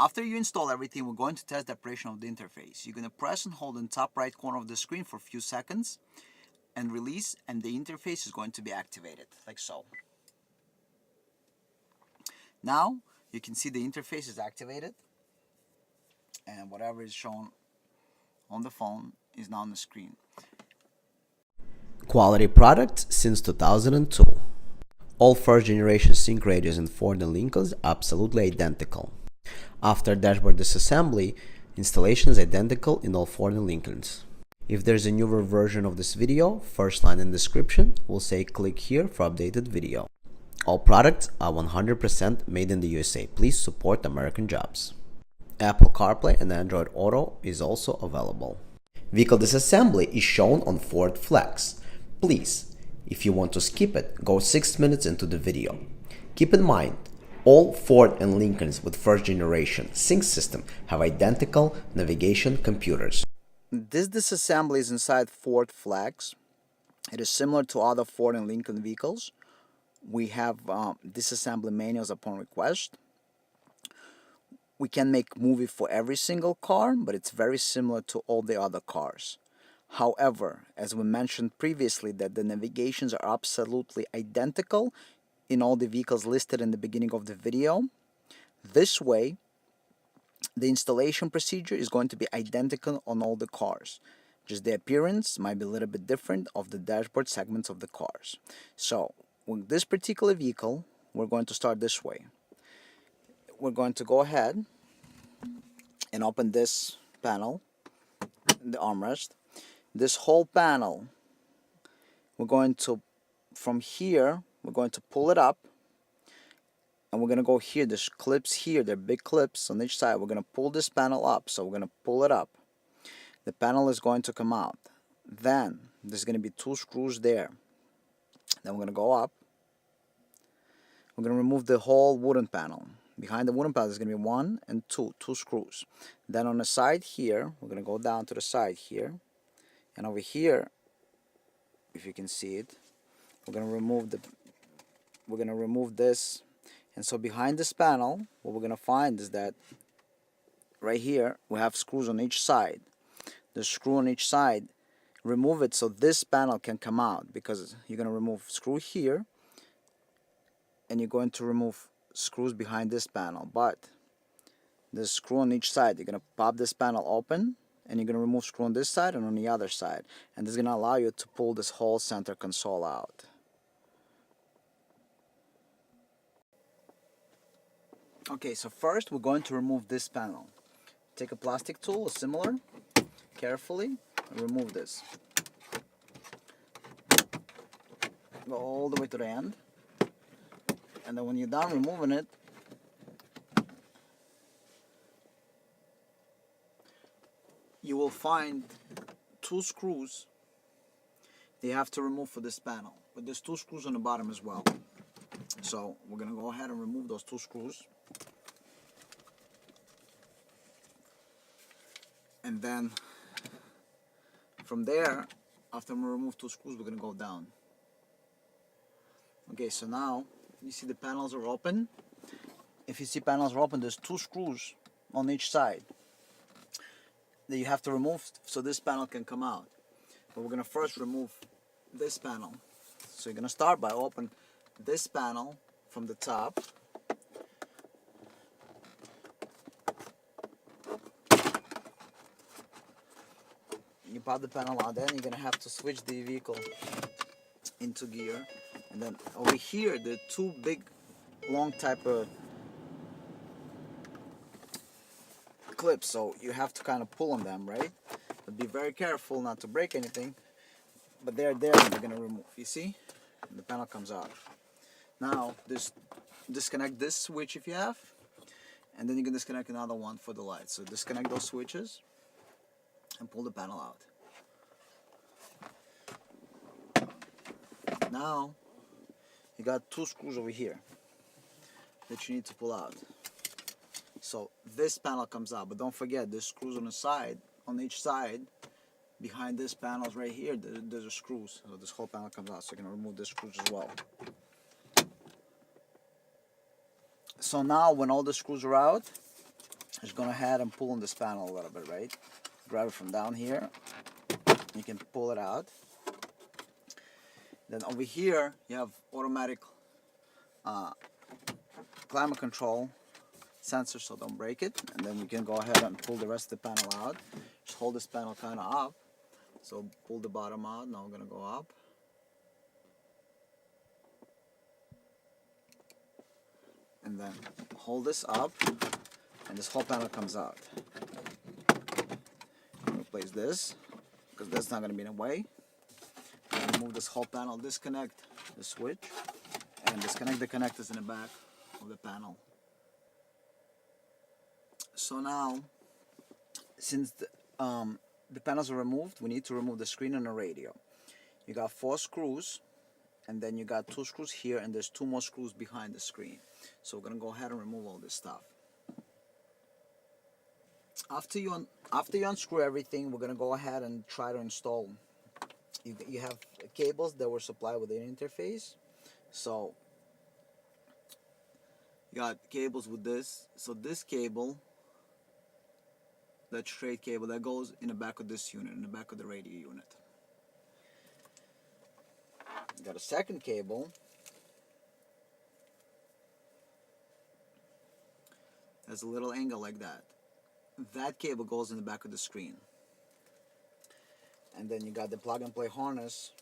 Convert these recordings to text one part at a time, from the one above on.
After you install everything, we're going to test the operation of the interface. You're going to press and hold on top right corner of the screen for a few seconds and release, and the interface is going to be activated, like so. Now, you can see the interface is activated, and whatever is shown on the phone is now on the screen. Quality product since 2002. All first generation sync radios in Ford and Lincolns are absolutely identical. After dashboard disassembly, installation is identical in all Ford and Lincolns. If there's a newer version of this video, first line in description will say click here for updated video. All products are 100% made in the USA. Please support American jobs. Apple Carplay and Android Auto is also available. Vehicle disassembly is shown on Ford Flex. Please, if you want to skip it, go 6 minutes into the video. Keep in mind, all Ford and Lincolns with first generation sync system have identical navigation computers. This disassembly is inside Ford Flex. It is similar to other Ford and Lincoln vehicles. We have disassembly manuals upon request. We can make movie for every single car, but it's very similar to all the other cars. However, as we mentioned previously, that the navigations are absolutely identical in all the vehicles listed in the beginning of the video. This way, the installation procedure is going to be identical on all the cars. Just the appearance might be a little bit different of the dashboard segments of the cars. So, with this particular vehicle, we're going to start this way. We're going to go ahead and open this panel, the armrest. This whole panel, we're going to, from here, we're going to pull it up. And we're going to go here, there's clips here, they're big clips on each side. We're going to pull this panel up, so we're going to pull it up. The panel is going to come out. Then, there's going to be 2 screws there. Then we're going to go up. We're going to remove the whole wooden panel. Behind the wooden panel, there's going to be 1 and 2 screws. Then on the side here, we're going to go down to the side here. And over here, if you can see it, we're going to remove this. And so behind this panel, what we're going to find is that right here, we have screws on each side. The screw on each side, remove it so this panel can come out, because you're going to remove screw here, and you're going to remove screws behind this panel. But the screw on each side, you're going to pop this panel open, and you're going to remove screw on this side and on the other side. And this is going to allow you to pull this whole center console out. Okay, so first we're going to remove this panel. Take a plastic tool, similar, carefully, and remove this. Go all the way to the end. And then when you're done removing it, you will find 2 screws that you have to remove for this panel. But there's 2 screws on the bottom as well. So we're going to go ahead and remove those 2 screws. And then from there, after we remove 2 screws, we're going to go down. Okay, so now you see the panels are open. If you see panels are open, there's 2 screws on each side that you have to remove so this panel can come out. But we're going to first remove this panel. So you're going to start by opening this panel from the top. You pop the panel out, then you're going to have to switch the vehicle into gear. And then over here, there are 2 big, long type of clips, so you have to kind of pull on them, right? But be very careful not to break anything. But they're there and you're going to remove. You see? And the panel comes out. Now, disconnect this switch if you have. And then you can disconnect another one for the light. So disconnect those switches and pull the panel out. Now, you got 2 screws over here that you need to pull out. So this panel comes out, but don't forget there's screws on the side, on each side. Behind this panels right here, there's screws. So this whole panel comes out, so you're going to remove the screws as well. So now when all the screws are out, Just go ahead and pull on this panel a little bit, right? Grab it from down here. You can pull it out. Then over here you have automatic climate control sensor, so don't break it. And then you can go ahead and pull the rest of the panel out. Just hold this panel kind of up. So pull the bottom out. Now we're gonna go up. And then hold this up, and this whole panel comes out. Replace this, because that's not gonna be in the way. And remove this whole panel, disconnect the switch, and disconnect the connectors in the back of the panel. So now, since the panels are removed, we need to remove the screen and the radio. You got 4 screws, and then you got 2 screws here, and there's 2 more screws behind the screen. So we're gonna go ahead and remove all this stuff. After you unscrew everything, we're gonna go ahead and try to install. You have cables that were supplied with an interface. So you got cables with this. So this cable, that straight cable, that goes in the back of this unit, in the back of the radio unit. You got a second cable. Has a little angle like that. That cable goes in the back of the screen. And then you got the plug and play harness.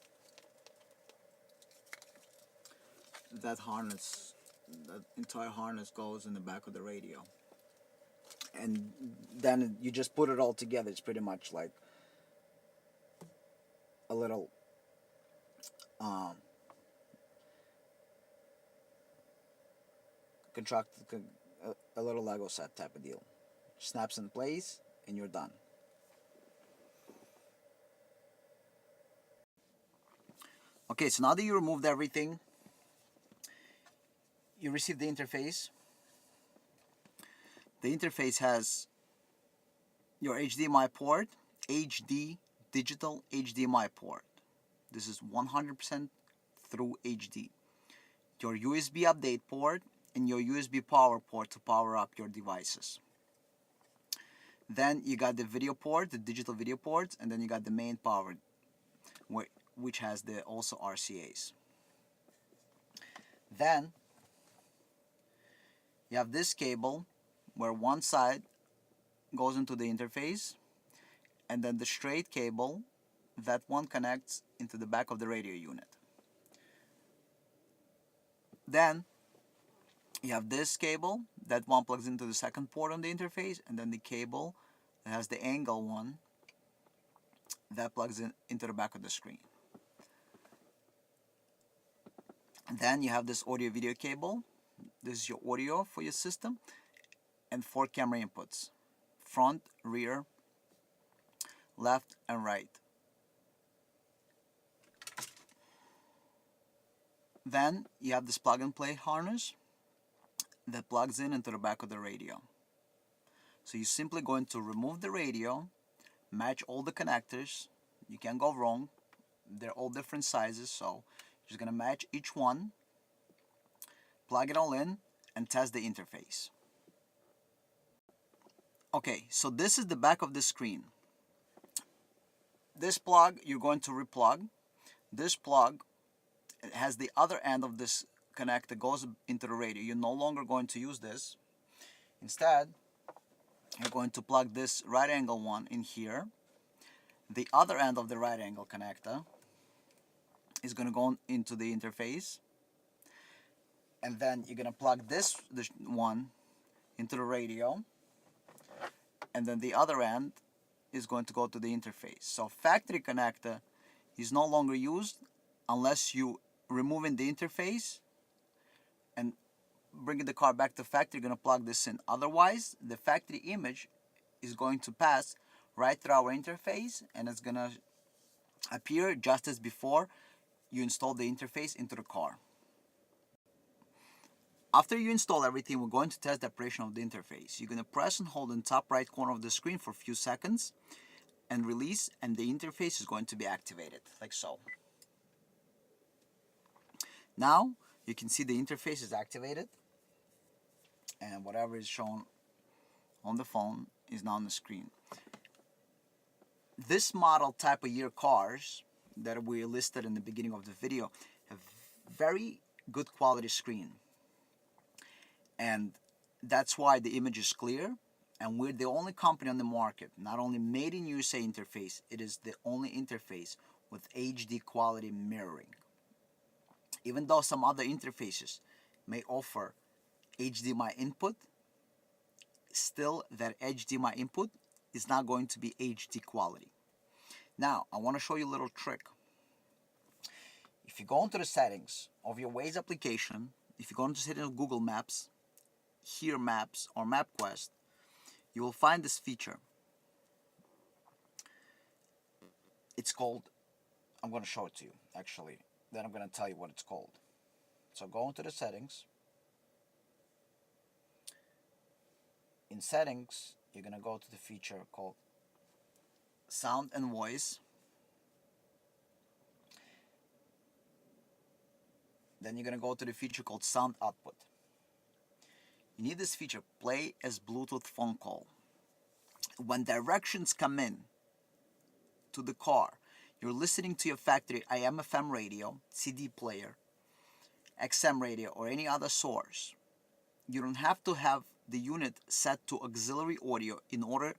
That entire harness goes in the back of the radio. And then you just put it all together. It's pretty much like a little a little Lego set type of deal. Snaps in place and you're done. Okay, so now that you removed everything, you receive the interface. The interface has your HDMI port, HD digital HDMI port. This is 100% through HD. Your USB update port and your USB power port to power up your devices. Then you got the video port, the digital video port, and then you got the main power, which has the also RCAs. Then you have this cable where one side goes into the interface, and then the straight cable, that one connects into the back of the radio unit. Then you have this cable, that one plugs into the second port on the interface, and then the cable that has the angle one, that plugs into the back of the screen. And then you have this audio video cable. This is your audio for your system, and 4 camera inputs: front, rear, left, and right. Then you have this plug and play harness that plugs into the back of the radio. So you're simply going to remove the radio, match all the connectors. You can't go wrong. They're all different sizes, so you're just gonna match each one, plug it all in, and test the interface. Okay, so this is the back of the screen. This plug you're going to replug. This plug has the other end of this connector goes into the radio. You're no longer going to use this. Instead, you're going to plug this right angle one in here. The other end of the right angle connector is going to go into the interface, and then you're going to plug this one into the radio, and then the other end is going to go to the interface. So factory connector is no longer used unless you removing the interface and bringing the car back to factory. You're going to plug this in. Otherwise, the factory image is going to pass right through our interface, and it's going to appear just as before you install the interface into the car. After you install everything, we're going to test the operation of the interface. You're going to press and hold in the top right corner of the screen for a few seconds and release, and the interface is going to be activated, like so. Now you can see the interface is activated, and whatever is shown on the phone is now on the screen. This model type of year cars that we listed in the beginning of the video have very good quality screen, and that's why the image is clear, and we're the only company on the market, not only made in USA interface, it is the only interface with HD quality mirroring. Even though some other interfaces may offer HDMI input, still that HDMI input is not going to be HD quality. Now, I want to show you a little trick. If you go into the settings of your Waze application, if you go into settings of Google Maps, here Maps or MapQuest, you will find this feature. It's called, I'm going to show it to you actually, then I'm going to tell you what it's called. So go into the settings. In settings, you're going to go to the feature called Sound and Voice. Then you're going to go to the feature called Sound Output. You need this feature, Play as Bluetooth Phone Call. When directions come in to the car, you're listening to your factory AM/FM radio, CD player, XM radio, or any other source. You don't have to have the unit set to auxiliary audio in order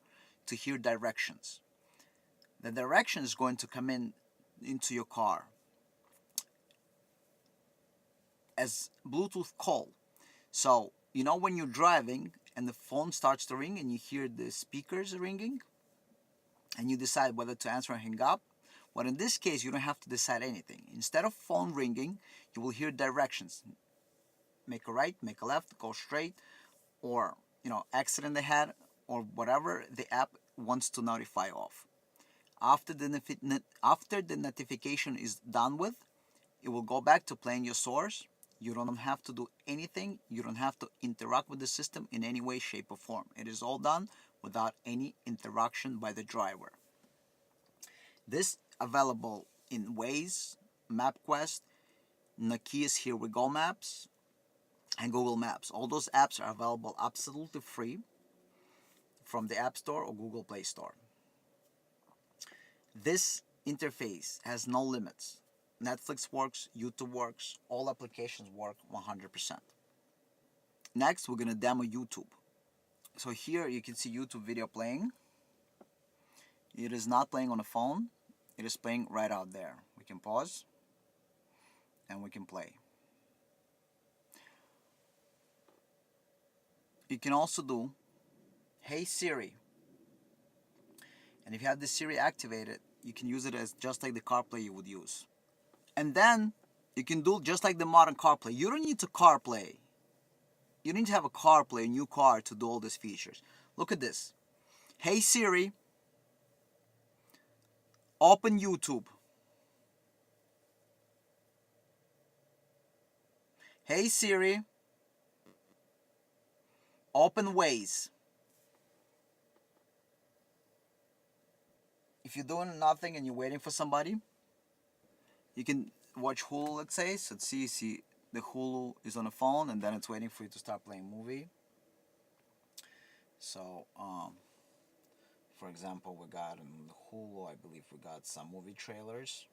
to hear directions. The direction is going to come in into your car as Bluetooth call. So, you know when you're driving and the phone starts to ring and you hear the speakers ringing and you decide whether to answer or hang up? Well, in this case, you don't have to decide anything. Instead of phone ringing, you will hear directions. Make a right, make a left, go straight, or, exit in the head, or whatever the app wants to notify of. After the notification is done with, it will go back to playing your source. You don't have to do anything. You don't have to interact with the system in any way, shape, or form. It is all done without any interaction by the driver. This available in Waze, MapQuest, Nokia's Here We Go Maps, and Google Maps. All those apps are available absolutely free from the App Store or Google Play Store. This interface has no limits. Netflix works, YouTube works, all applications work 100%. Next, we're going to demo YouTube. So here you can see YouTube video playing. It is not playing on a phone. It is playing right out there. We can pause and we can play. You can also do, Hey Siri. And if you have the Siri activated, you can use it as just like the CarPlay you would use. And then you can do just like the modern CarPlay. You don't need to CarPlay. You need to have a CarPlay, a new car, to do all these features. Look at this. Hey Siri, open YouTube. Hey Siri, open Waze. If you're doing nothing and you're waiting for somebody, you can watch Hulu, let's say. So see the Hulu is on the phone and then it's waiting for you to start playing movie. So, for example, we got in the Hulu, I believe we got some movie trailers.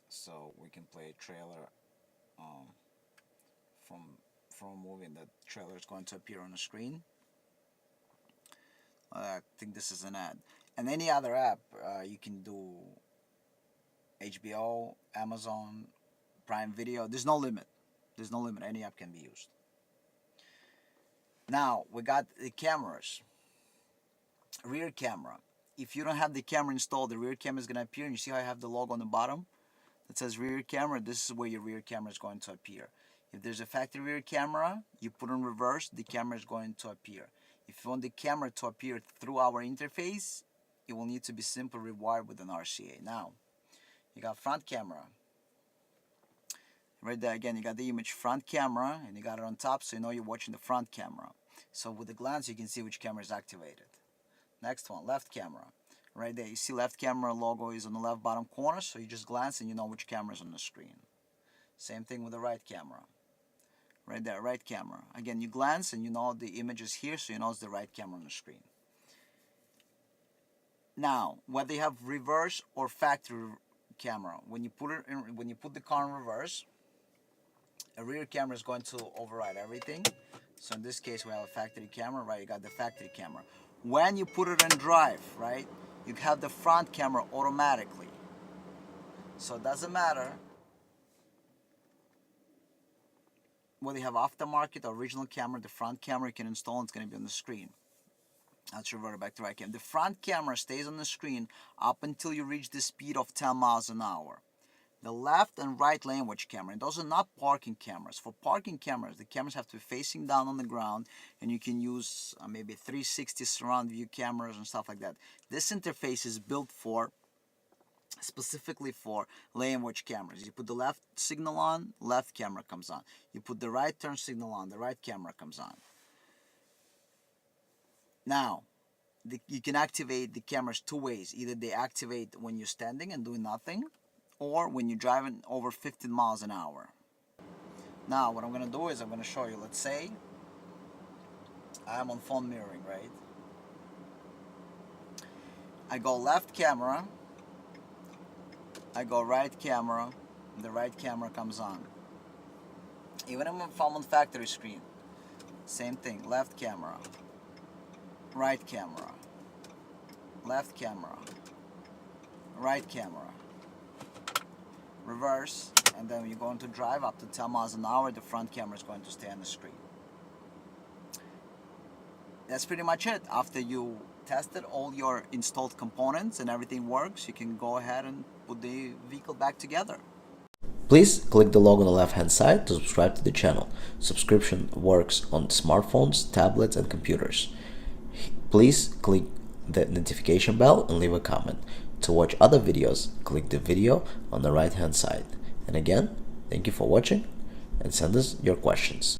So we can play a trailer from a movie, and that trailer is going to appear on the screen. I think this is an ad. And any other app, you can do HBO, Amazon, Prime Video. There's no limit. There's no limit. Any app can be used. Now, we got the cameras. Rear camera. If you don't have the camera installed, the rear camera is going to appear. And you see how I have the logo on the bottom that says rear camera? This is where your rear camera is going to appear. If there's a factory rear camera, you put on reverse, the camera is going to appear. If you want the camera to appear through our interface, it will need to be simply rewired with an RCA. Now, you got front camera. Right there again, you got the image front camera, and you got it on top, so you know you're watching the front camera. So with a glance, you can see which camera is activated. Next one, left camera. Right there, you see left camera logo is on the left bottom corner, so you just glance and you know which camera is on the screen. Same thing with the right camera. right there, right camera. Again, you glance and you know the image is here, so you know it's the right camera on the screen. Now, whether you have reverse or factory camera, when you put the car in reverse, a rear camera is going to override everything. So in this case, we have a factory camera, right? You got the factory camera. When you put it in drive, right, you have the front camera automatically. So it doesn't matter whether you have aftermarket or original camera, the front camera you can install and it's going to be on the screen. Let's revert back to right camera. The front camera stays on the screen up until you reach the speed of 10 miles an hour. The left and right lane watch camera, those are not parking cameras. For parking cameras, the cameras have to be facing down on the ground, and you can use maybe 360 surround view cameras and stuff like that. This interface is built specifically for lane watch cameras. You put the left signal on, left camera comes on. You put the right turn signal on, the right camera comes on. Now, you can activate the cameras two ways. Either they activate when you're standing and doing nothing, or when you're driving over 15 miles an hour. Now, what I'm going to do is I'm going to show you. Let's say I'm on phone mirroring, right? I go left camera, I go right camera, the right camera comes on. Even if I'm on factory screen, same thing. Left camera, right camera, left camera, right camera, reverse, and then when you're going to drive up to 10 miles an hour, the front camera is going to stay on the screen. That's pretty much it. After you tested all your installed components and everything works, you can go ahead and put the vehicle back together. Please click the logo on the left hand side to subscribe to the channel. Subscription works on smartphones, tablets and computers. Please click the notification bell and leave a comment. To watch other videos, click the video on the right hand side. And again, thank you for watching and send us your questions.